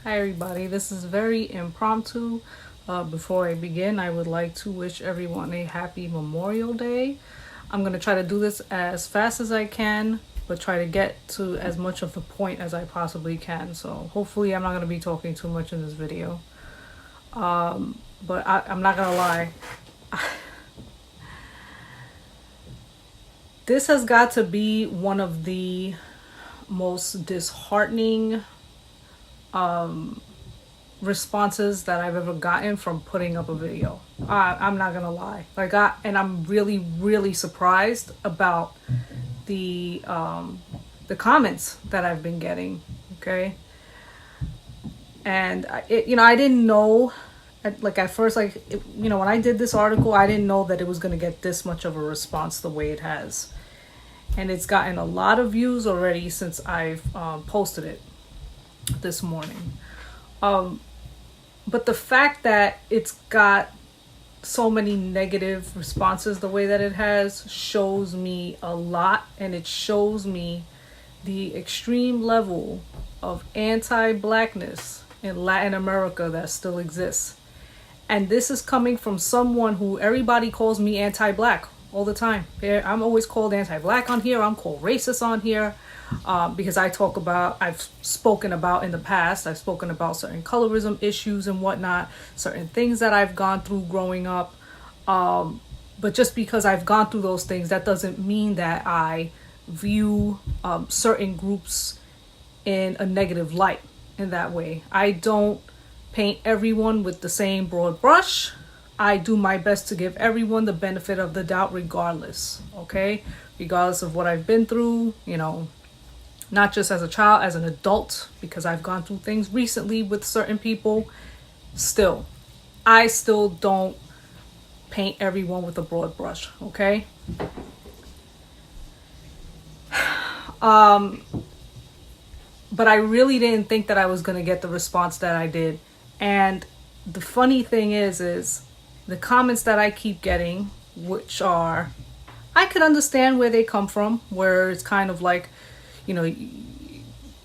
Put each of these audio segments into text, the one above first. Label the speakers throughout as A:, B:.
A: Hi everybody, this is very impromptu. Before I begin, I would like to wish everyone a happy Memorial Day. I'm going to try to do this as fast as I can, but try to get to as much of the point as I possibly can. So hopefully I'm not going to be talking too much in this video. But I'm not going to lie. This has got to be one of the most disheartening responses that I've ever gotten from putting up a video. I'm not gonna lie. And I'm really surprised about the comments that I've been getting. Okay, and I didn't know. At first, when I did this article, I didn't know that it was gonna get this much of a response the way it has, and it's gotten a lot of views already since I've posted it this morning. But the fact that it's got so many negative responses the way that it has shows me a lot, and it shows me the extreme level of anti-blackness in Latin America that still exists. And this is coming from someone who everybody calls me anti-black all the time. I'm always called anti-black on here. I'm called racist on here. Because I've spoken about in the past, I've spoken about certain colorism issues and whatnot, certain things that I've gone through growing up. But just because I've gone through those things, that doesn't mean that I view certain groups in a negative light in that way. I don't paint everyone with the same broad brush. I do my best to give everyone the benefit of the doubt regardless, okay? Regardless of what I've been through, not just as a child, as an adult, because I've gone through things recently with certain people. I still don't paint everyone with a broad brush, okay? But I really didn't think that I was going to get the response that I did. And the funny thing is the comments that I keep getting, which are, I could understand where they come from, where it's kind of like,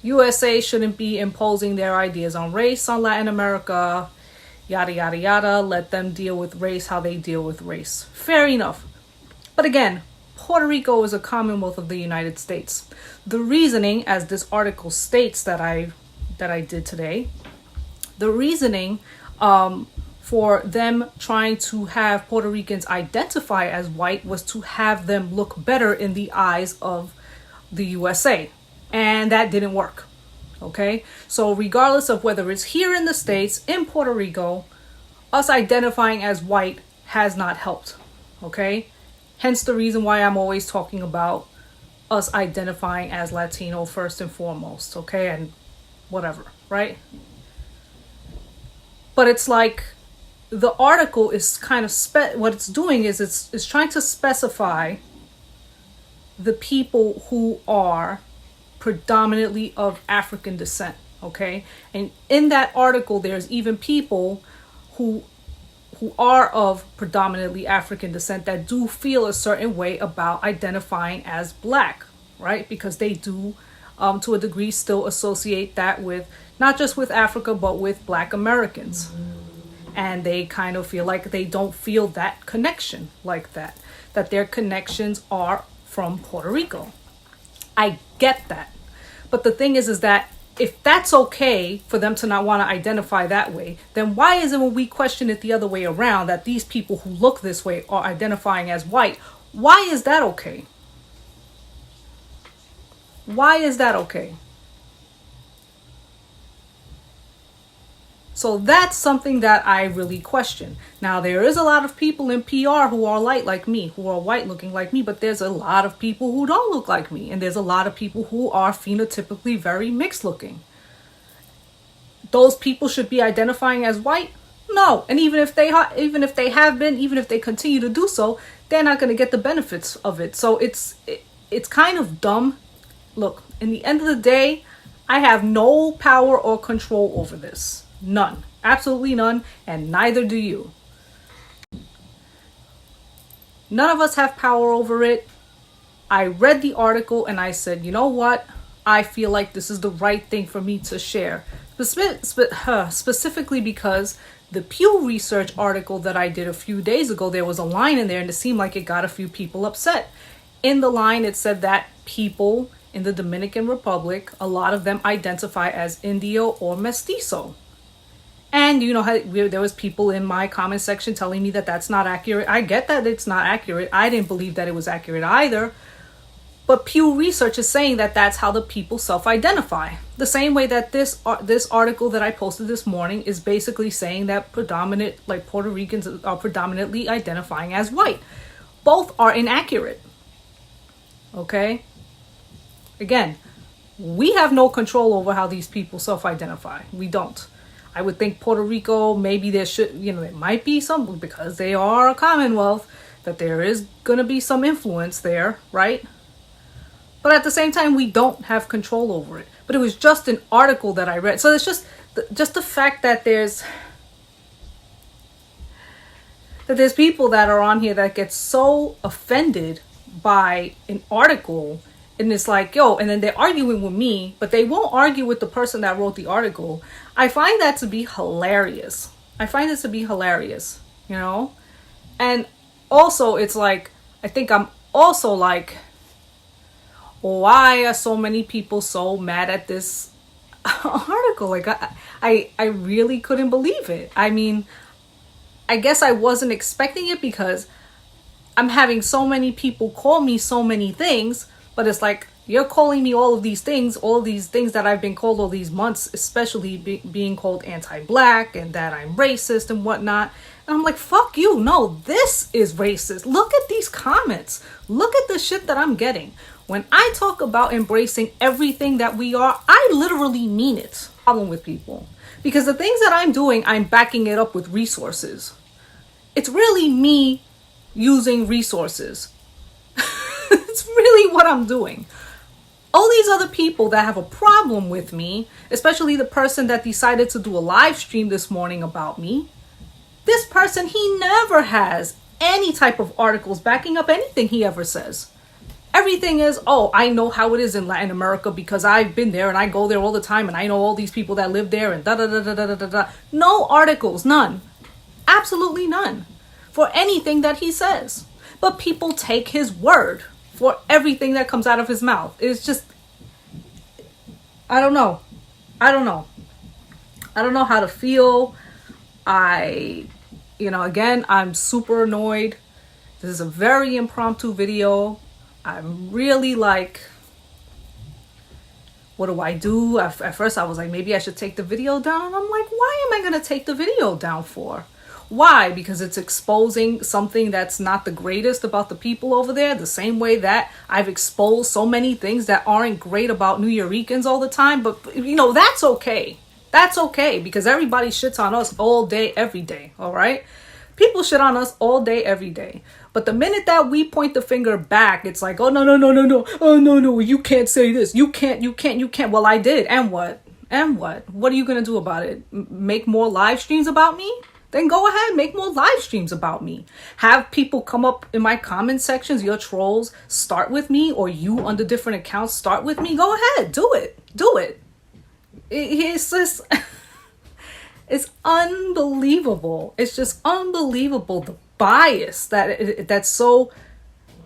A: USA shouldn't be imposing their ideas on race on Latin America, yada, yada, yada. Let them deal with race how they deal with race. Fair enough. But again, Puerto Rico is a commonwealth of the United States. The reasoning, as this article states that I did today, the reasoning for them trying to have Puerto Ricans identify as white was to have them look better in the eyes of the USA, and that didn't work. Okay, so regardless of whether it's here in the States, in Puerto Rico, us identifying as white has not helped. Okay, hence the reason why I'm always talking about us identifying as Latino first and foremost. Okay, and whatever, right? But it's like the article is kind of what it's doing is it's trying to specify the people who are predominantly of African descent, okay? And in that article, there's even people who are of predominantly African descent that do feel a certain way about identifying as black, right? Because they do, to a degree, still associate that with, not just with Africa, but with Black Americans. And they kind of feel like they don't feel that connection like that their connections are from Puerto Rico. I get that. But the thing is that if that's okay for them to not want to identify that way, then why is it when we question it the other way around that these people who look this way are identifying as white? Why is that okay? Why is that okay? So that's something that I really question. Now, there is a lot of people in PR who are light like me, who are white looking like me, but there's a lot of people who don't look like me. And there's a lot of people who are phenotypically very mixed looking. Those people should be identifying as white? No. And even if they have been, even if they continue to do so, they're not going to get the benefits of it. So it's kind of dumb. Look, in the end of the day, I have no power or control over this. None. Absolutely none. And neither do you. None of us have power over it. I read the article and I said, you know what? I feel like this is the right thing for me to share. Specifically because the Pew Research article that I did a few days ago, there was a line in there and it seemed like it got a few people upset. In the line, it said that people in the Dominican Republic, a lot of them identify as Indio or Mestizo. And you know how there was people in my comment section telling me that that's not accurate. I get that it's not accurate. I didn't believe that it was accurate either. But Pew Research is saying that that's how the people self-identify. The same way that this article that I posted this morning is basically saying that Puerto Ricans are predominantly identifying as white. Both are inaccurate. Okay? Again, we have no control over how these people self-identify. We don't. I would think Puerto Rico, maybe there might be some, because they are a commonwealth, that there is going to be some influence there, right? But at the same time, we don't have control over it. But it was just an article that I read. So it's just the fact that there's people that are on here that get so offended by an article, and it's like, yo, and then they're arguing with me, but they won't argue with the person that wrote the article. I find that to be hilarious. You know? And also, it's like, I think I'm also like, why are so many people so mad at this article? Like, I really couldn't believe it. I mean, I guess I wasn't expecting it because I'm having so many people call me so many things, but it's like, you're calling me all of these things that I've been called all these months, especially being called anti-black and that I'm racist and whatnot. And I'm like, fuck you. No, this is racist. Look at these comments. Look at the shit that I'm getting. When I talk about embracing everything that we are, I literally mean it. Problem with people. Because the things that I'm doing, I'm backing it up with resources. It's really me using resources. It's really what I'm doing. All these other people that have a problem with me, especially the person that decided to do a live stream this morning about me, this person, he never has any type of articles backing up anything he ever says. Everything is, oh, I know how it is in Latin America because I've been there and I go there all the time and I know all these people that live there and da da da da da da da. No articles, none. Absolutely none for anything that he says. But people take his word for everything that comes out of his mouth. It's just, I don't know how to feel. Again, I'm super annoyed. This is a very impromptu video. I'm really like, what do I do? At first I was like, maybe I should take the video down. And I'm like, why am I going to take the video down for? Why? Because it's exposing something that's not the greatest about the people over there. The same way that I've exposed so many things that aren't great about New Yorkers all the time. But, that's okay. That's okay because everybody shits on us all day, every day. All right? People shit on us all day, every day. But the minute that we point the finger back, it's like, oh, no. Oh, no, you can't say this. You can't. Well, I did. And what? What are you going to do about it? Make more live streams about me? Then go ahead, make more live streams about me. Have people come up in my comment sections, your trolls, start with me, or you under different accounts start with me. Go ahead, do it. It's just, it's unbelievable. It's just unbelievable, the bias that's so,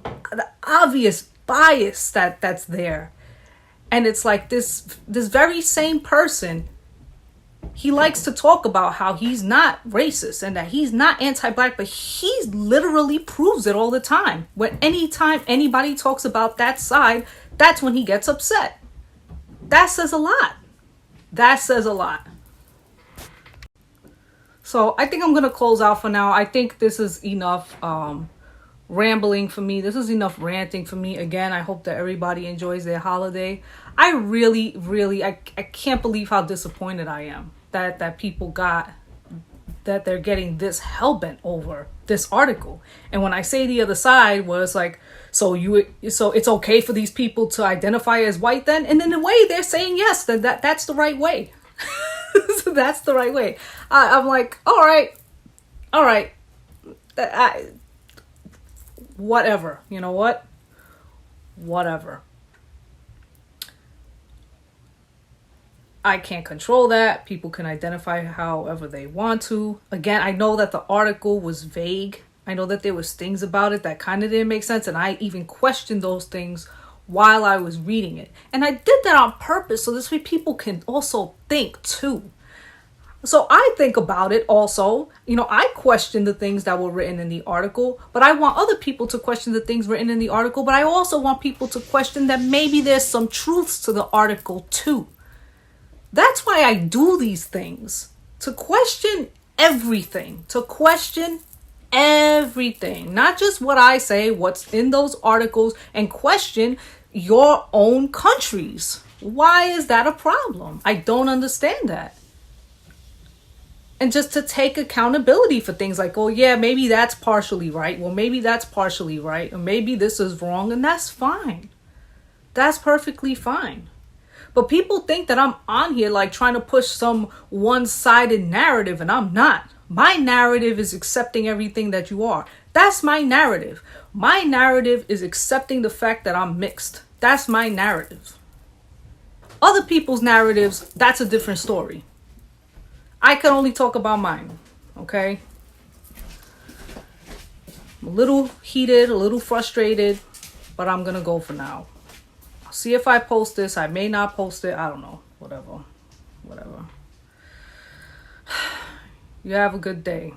A: the obvious bias that's there. And it's like this very same person, he likes to talk about how he's not racist and that he's not anti-black, but he literally proves it all the time. Anytime anybody talks about that side, that's when he gets upset. That says a lot. So I think I'm going to close out for now. I think this is enough rambling for me. This is enough ranting for me. Again, I hope that everybody enjoys their holiday. I really, I can't believe how disappointed I am that people got, that they're getting this hellbent over this article. And when I say the other side was like, so it's okay for these people to identify as white then? And in a way they're saying yes, that's the right way. So that's the right way. I'm like, all right. Whatever. You know what? Whatever. I can't control that. People can identify however they want to. Again, I know that the article was vague. I know that there was things about it that kind of didn't make sense, and I even questioned those things while I was reading it. And I did that on purpose so this way people can also think too. So I think about it also. I question the things that were written in the article, but I want other people to question the things written in the article, but I also want people to question that maybe there's some truths to the article too. That's why I do these things, to question everything, not just what I say, what's in those articles, and question your own countries. Why is that a problem? I don't understand that. And just to take accountability for things like, oh yeah, maybe that's partially right. Well, maybe that's partially right. Or maybe this is wrong. And that's fine. That's perfectly fine. But people think that I'm on here like trying to push some one-sided narrative, and I'm not. My narrative is accepting everything that you are. That's my narrative. My narrative is accepting the fact that I'm mixed. That's my narrative. Other people's narratives, that's a different story. I can only talk about mine, okay? I'm a little heated, a little frustrated, but I'm going to go for now. I'll see if I post this. I may not post it. I don't know. Whatever. You have a good day.